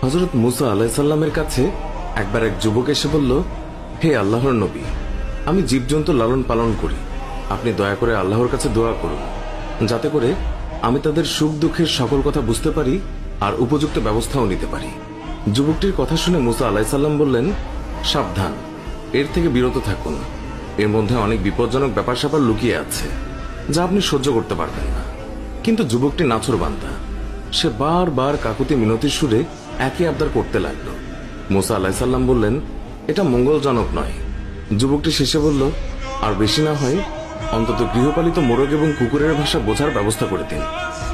হযরত মুসা আলাইহিস সালামের কাছে একবার এক যুবক এসে বলল, হে আল্লাহর নবী, আমি জীবজন্তু লালন পালন করি, আপনি দয়া করে আল্লাহর কাছে দোয়া করুন যাতে করে আমি তাদের সুখ দুঃখের সকল কথা বুঝতে পারি আর উপযুক্ত ব্যবস্থাও নিতে পারি। যুবকটির কথা শুনে মুসা আলাইহিস সালাম বললেন, সাবধান, এর থেকে বিরত থাকুন, এর মধ্যে অনেক বিপজ্জনক ব্যাপার স্যাপার লুকিয়ে আছে যা আপনি সহ্য করতে পারবেন না। কিন্তু যুবকটি নাছোড়বান্দা, সে বারবার কাকুতি মিনতির সুরে একই আবদার করতে লাগলো। মুসা আলাইহিস সালাম বললেন, এটা মঙ্গলজনক নয়। যুবকটি শেষে বলল, আর বেশি না হয় অন্তত গৃহপালিত মোরগ এবং কুকুরের ভাষা বোঝার ব্যবস্থা করে দিন।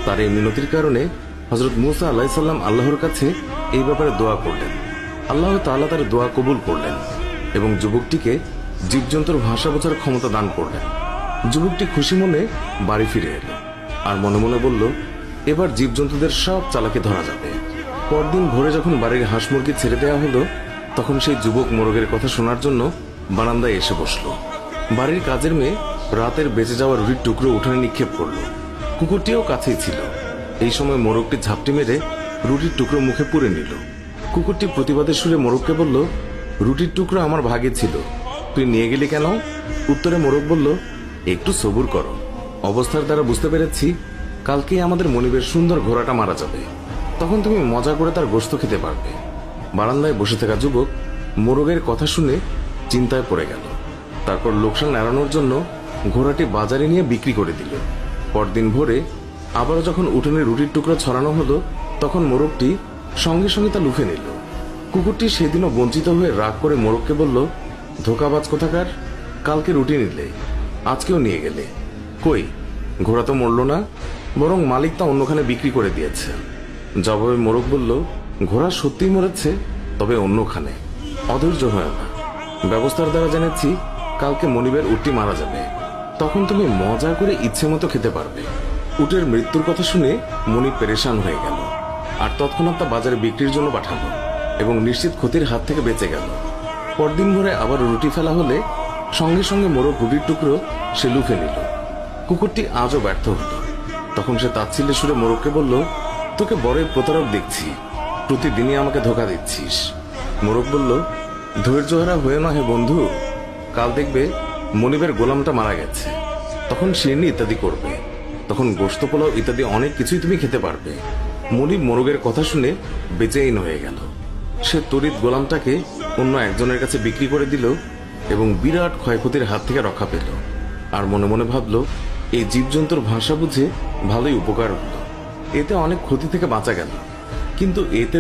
তার এই মিনতির কারণে হযরত মুসা আলাইহিস সালাম আল্লাহর কাছে এই ব্যাপারে দোয়া করলেন। আল্লাহ তাআলা তার দোয়া কবুল করলেন এবং যুবকটিকে জীবজন্তুর ভাষা বোঝার ক্ষমতা দান করলেন। যুবকটি খুশি মনে বাড়ি ফিরে এলো আর মনে মনে বলল, এবার জীবজন্তুদের সব চালাকি ধরা যাবে। পরদিন ভোরে যখন বাড়ির হাঁস মুরগি ছেড়ে দেওয়া হলো, তখন সেই যুবক মোরগের কথা শোনার জন্য বারান্দায় এসে বসলো। বাড়ির কাজের মেয়ে রাতের বেঁচে যাওয়া রুটির টুকরো উঠানে নিক্ষেপ করলো। কুকুরটিও কাছেই ছিল। এই সময় মোরগটি ঝাপটি মেরে রুটির টুকরো মুখে পুরে নিল। কুকুরটি প্রতিবাদের সুরে মোরগকে বলল, রুটির টুকরো আমার ভাগে ছিল, তুই নিয়ে গেলি কেন? উত্তরে মোরগ বলল, একটু সবুর করো, অবস্থার দ্বারা বুঝতে পেরেছি কালকেই আমাদের মনিবের সুন্দর ঘোড়াটা মারা যাবে, তখন তুমি মজা করে তার গোশত খেতে পারবে। বারান্দায় বসে থাকা যুবক মোরগের কথা শুনে চিন্তায় পড়ে গেল। তারপর লোকসান এড়ানোর জন্য ঘোড়াটি বাজারে নিয়ে বিক্রি করে দিল। পরদিন ভোরে আবারও যখন উঠোনে রুটির টুকরো ছড়ানো হলো, তখন মোরগটি সঙ্গে সঙ্গে তা লুফে নিল। কুকুরটি সেদিনও বঞ্চিত হয়ে রাগ করে মোরগকে বলল, ধোকাবাজ কোথাকার, কালকে রুটি নিলে আজকেও নিয়ে গেলে, কই ঘোড়া তো মরল না, বরং মালিক তা অন্যখানে বিক্রি করে দিয়েছে। জবাবে মোরগ বলল, ঘোড়া সত্যিই মরেছে, তবে অন্যখানে। অধৈর্য হয় না, ব্যবস্থার দ্বারা জেনেছি কালকে মনিবের উটটি মারা যাবে, তখন তুমি মজা করে ইচ্ছে মতো খেতে পারবে। উটের মৃত্যুর কথা শুনে মনিব পেরেশান হয়ে গেল আর তৎক্ষণাৎ তা বাজারে বিক্রির জন্য পাঠালো এবং নিশ্চিত ক্ষতির হাত থেকে বেঁচে গেল। পরদিন ভোরে আবার রুটি ফেলা হলে সঙ্গে সঙ্গে মোরগ রুটির টুকরো সে লুফে নিল। কুকুরটি আজও ব্যর্থ হলো। তখন সে তাচ্ছিল্যের সুরে মোরগকে বলল, তোকে বড়ই প্রতারক দেখছি, প্রতিদিনই আমাকে ধোকা দিচ্ছিস। মোরগ বলল, ধৈর্যহারা হয়ে না হে বন্ধু, কাল দেখবে মনিবের গোলামটা মারা গেছে, তখন শিরনি ইত্যাদি করবে, তখন গোশত পোলাও ইত্যাদি অনেক কিছুই তুমি খেতে পারবে। মনিব মোরগের কথা শুনে বেচেইন হয়ে গেল। সে তড়িৎ গোলামটাকে অন্য একজনের কাছে বিক্রি করে দিল এবং বিরাট ক্ষয়ক্ষতির হাত থেকে রক্ষা পেল। আর মনে মনে ভাবল, এই জীবজন্তুর ভাষা বুঝে ভালোই উপকার হলো, এতে অনেক ক্ষতি থেকে বাঁচা গেল। কিন্তু এতে